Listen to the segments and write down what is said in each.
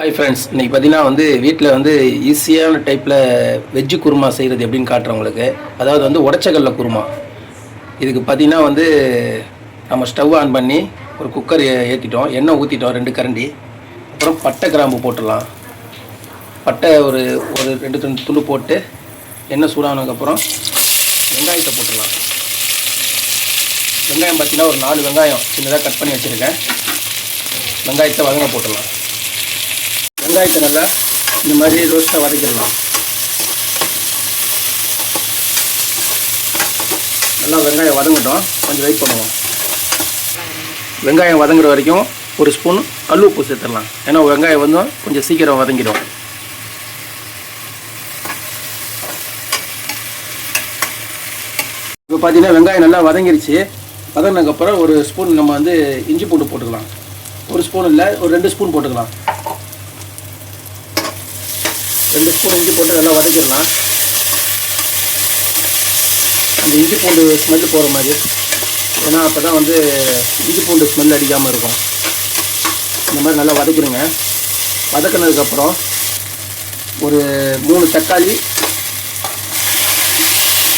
Hi friends, இன்றைக்கி பார்த்தீங்கன்னா வீட்டில் ஈஸியான டைப்பில் வெஜ்ஜு குருமா செய்கிறது எப்படின்னு காட்டுறேன் உங்களுக்கு. அதாவது உடச்சக்கல்ல குருமா. இதுக்கு பார்த்தீங்கன்னா நம்ம ஸ்டவ் ஆன் பண்ணி ஒரு குக்கர் ஏற்றிட்டோம், எண்ணெய் ஊற்றிட்டோம் 2 கரண்டி. அப்புறம் பட்டை கிராம்பு போட்டுடலாம். பட்டை ஒரு ஒரு 2 துண்டு போட்டு எண்ணெய் சூடானதுக்கப்புறம் வெங்காயத்தை போட்டுடலாம். வெங்காயம் பார்த்தீங்கன்னா ஒரு 4 வெங்காயம் சின்னதாக கட் பண்ணி வச்சுருக்கேன். வெங்காயத்தை வதங்க போட்டுடலாம். வெங்காயத்தை நல்லா இந்த மாதிரி ரோஸ்ட்டாக வதக்கிடலாம். நல்லா வெங்காயம் வதங்கட்டும், கொஞ்சம் வெயிட் பண்ணுவோம். வெங்காயம் வதங்குற வரைக்கும் ஒரு ஸ்பூன் கல் உப்பு சேர்த்துடலாம். ஏன்னா வெங்காயம் கொஞ்சம் சீக்கிரம் வதங்கிடும். இப்போ பார்த்தீங்கன்னா வெங்காயம் நல்லா வதங்கிருச்சு. வதங்கினதுக்கப்புறம் ஒரு ஸ்பூன் நம்ம இஞ்சி பூண்டு போட்டுக்கலாம். ஒரு ஸ்பூன் இல்லை, ஒரு 2 ஸ்பூன் போட்டுக்கலாம். 2 ஸ்பூன் இஞ்சி போட்டு நல்லா வதக்கிடலாம். அந்த இஞ்சி பூண்டு ஸ்மெல்லு போகிற மாதிரி, ஏன்னா அப்போ தான் இஞ்சி பூண்டு ஸ்மெல் அடிக்காமல் இருக்கும். இந்த மாதிரி நல்லா வதக்கிடுங்க. வதக்கினதுக்கப்புறம் ஒரு 3 தக்காளி,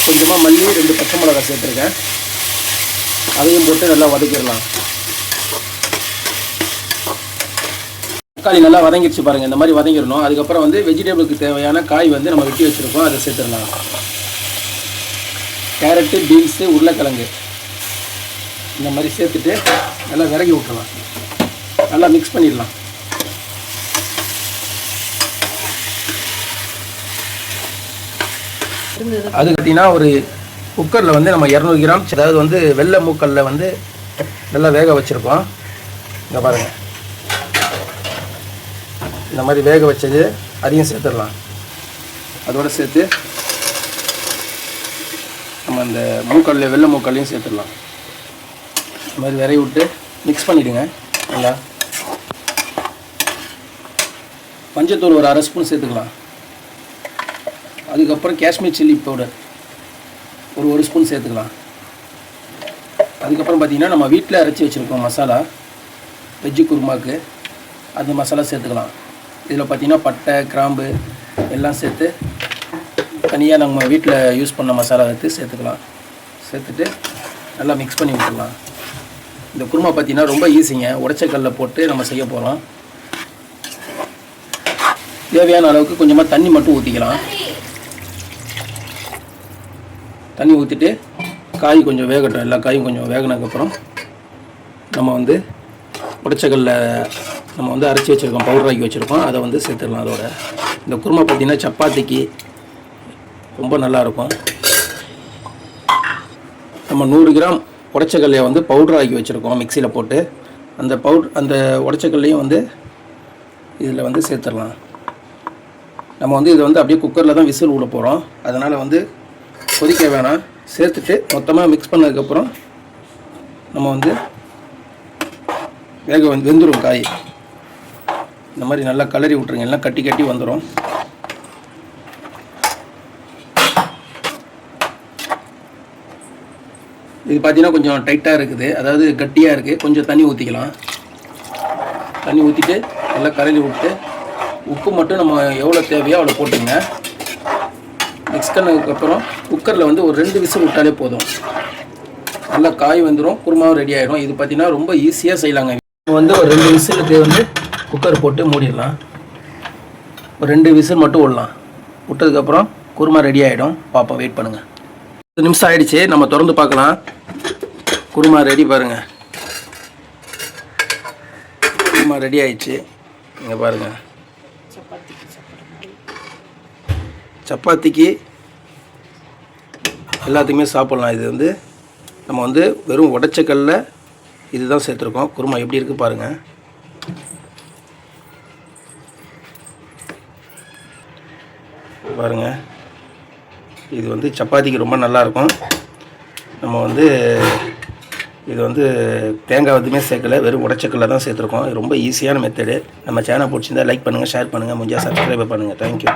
கொஞ்சமாக மல்லி, 2 பச்சை மிளகாய் சேர்த்துருக்கேன். அதையும் போட்டு நல்லா வதக்கிடலாம். தக்காளி நல்லா வதங்கிடுச்சு பாருங்கள், இந்த மாதிரி வதங்கிடணும். அதுக்கப்புறம் வெஜிடபிளுக்கு தேவையான காய் நம்ம வெட்டி வச்சுருக்கோம், அதை சேர்த்துடலாம். கேரட்டு, பீன்ஸு, உருளைக்கிழங்கு இந்த மாதிரி சேர்த்துட்டு நல்லா விறகி விட்டுறலாம். நல்லா மிக்ஸ் பண்ணிடலாம். அது பார்த்தீங்கன்னா ஒரு குக்கரில் நம்ம 200 கிராம், அதாவது வெள்ளை மூக்கல்ல நல்லா வேக வச்சுருக்கோம். இங்கே பாருங்கள், இந்த மாதிரி வேக வச்சது அதையும் சேர்த்துடலாம். அதோடு சேர்த்து நம்ம அந்த மூக்கல்ல வெள்ளை மூக்கல்லையும் சேர்த்துடலாம். இந்த மாதிரி விரைவி விட்டு மிக்ஸ் பண்ணிவிடுங்க நல்லா. மஞ்சத்தூள் ஒரு 1/2 ஸ்பூன் சேர்த்துக்கலாம். அதுக்கப்புறம் காஷ்மீர் சில்லி பவுடர் ஒரு 1 ஸ்பூன் சேர்த்துக்கலாம். அதுக்கப்புறம் பார்த்திங்கன்னா நம்ம வீட்டில் அரைச்சி வச்சுருக்கோம் மசாலா, வெஜ்ஜு குருமாவுக்கு அந்த மசாலா சேர்த்துக்கலாம். இதில் பார்த்திங்கன்னா பட்டை, கிராம்பு எல்லாம் சேர்த்து தனியாக நம்ம வீட்டில் யூஸ் பண்ண மசாலா சேர்த்துக்கலாம். சேர்த்துட்டு நல்லா மிக்ஸ் பண்ணி விட்டுடலாம். இந்த குருமா பார்த்திங்கன்னா ரொம்ப ஈஸிங்க. உடச்சக்கல்ல போட்டு நம்ம செய்ய போகிறோம். தேவையான அளவுக்கு கொஞ்சமாக தண்ணி மட்டும் ஊற்றிக்கலாம். தண்ணி ஊற்றிட்டு காய் கொஞ்சம் வேகட்டும். எல்லா காயும் கொஞ்சம் வேகினதுக்கப்புறம் நம்ம உடச்சக்கல்ல நம்ம அரைச்சி வச்சுருக்கோம், பவுடர் ஆக்கி வச்சுருக்கோம், அதை சேர்த்துடலாம். அதோட இந்த குருமா பார்த்திங்கன்னா சப்பாத்திக்கு ரொம்ப நல்லாயிருக்கும். நம்ம 100 கிராம் உடச்சக்கல்லையை பவுடர் ஆக்கி வச்சுருக்கோம் மிக்சியில் போட்டு. அந்த உடச்சக்கல்லையும் இதில் சேர்த்துடலாம். நம்ம இதை அப்படியே குக்கரில் தான் விசில் விட போகிறோம். அதனால் கொதிக்க வேணாம். சேர்த்துட்டு மொத்தமாக மிக்ஸ் பண்ணதுக்கப்புறம் நம்ம வெந்துடும் காய். இந்த மாதிரி நல்லா கலரி விட்ருங்க, எல்லாம் கட்டி கட்டி வந்துடும். இது பார்த்தீங்கன்னா கொஞ்சம் டைட்டாக இருக்குது, அதாவது கட்டியாக இருக்குது. கொஞ்சம் தண்ணி ஊற்றிக்கலாம். தண்ணி ஊற்றிட்டு நல்லா கலரி விட்டு உப்பு மட்டும் நம்ம எவ்வளோ தேவையோ அவ்வளோ போட்டுங்க. மிக்ஸ் பண்ணதுக்கப்புறம் குக்கரில் ஒரு 2 விசில் விட்டாலே போதும். நல்லா காய் வந்துடும், குருமாவும் ரெடி ஆகிடும். இது பார்த்தீங்கன்னா ரொம்ப ஈஸியாக செய்யலாங்க. ஒரு 2 விசிலுக்கு குக்கர் போட்டு மூடிடலாம். ஒரு 2 விசில் மட்டும் விடலாம். விட்டதுக்கப்புறம் குருமா ரெடி ஆகிடும். பார்ப்போம், வெயிட் பண்ணுங்கள். 10 நிமிஷம் ஆகிடுச்சு, நம்ம திறந்து பார்க்கலாம். குருமா ரெடி பாருங்கள். குருமா ரெடி ஆகிடுச்சு. இங்கே பாருங்கள், சப்பாத்திக்கு எல்லாத்துக்குமே சாப்பிட்லாம். இது நம்ம வெறும் உடச்சக்கல்ல இதுதான் சேர்த்துருக்கோம். குருமா எப்படி இருக்குது பாருங்கள். பாருங்கள், இது சப்பாத்திக்கு ரொம்ப நல்லாயிருக்கும். நம்ம இது தேங்காய் எதுவுமே சேர்க்கலை, வெறும் உடச்சக்கல்ல தான் சேர்த்துருக்கோம். இது ரொம்ப ஈஸியான மெத்தடு. நம்ம சேனல் பிடிச்சிருந்தா லைக் பண்ணுங்கள், ஷேர் பண்ணுங்கள், முடிஞ்சால் சப்ஸ்கிரைப் பண்ணுங்கள். தேங்க்யூ.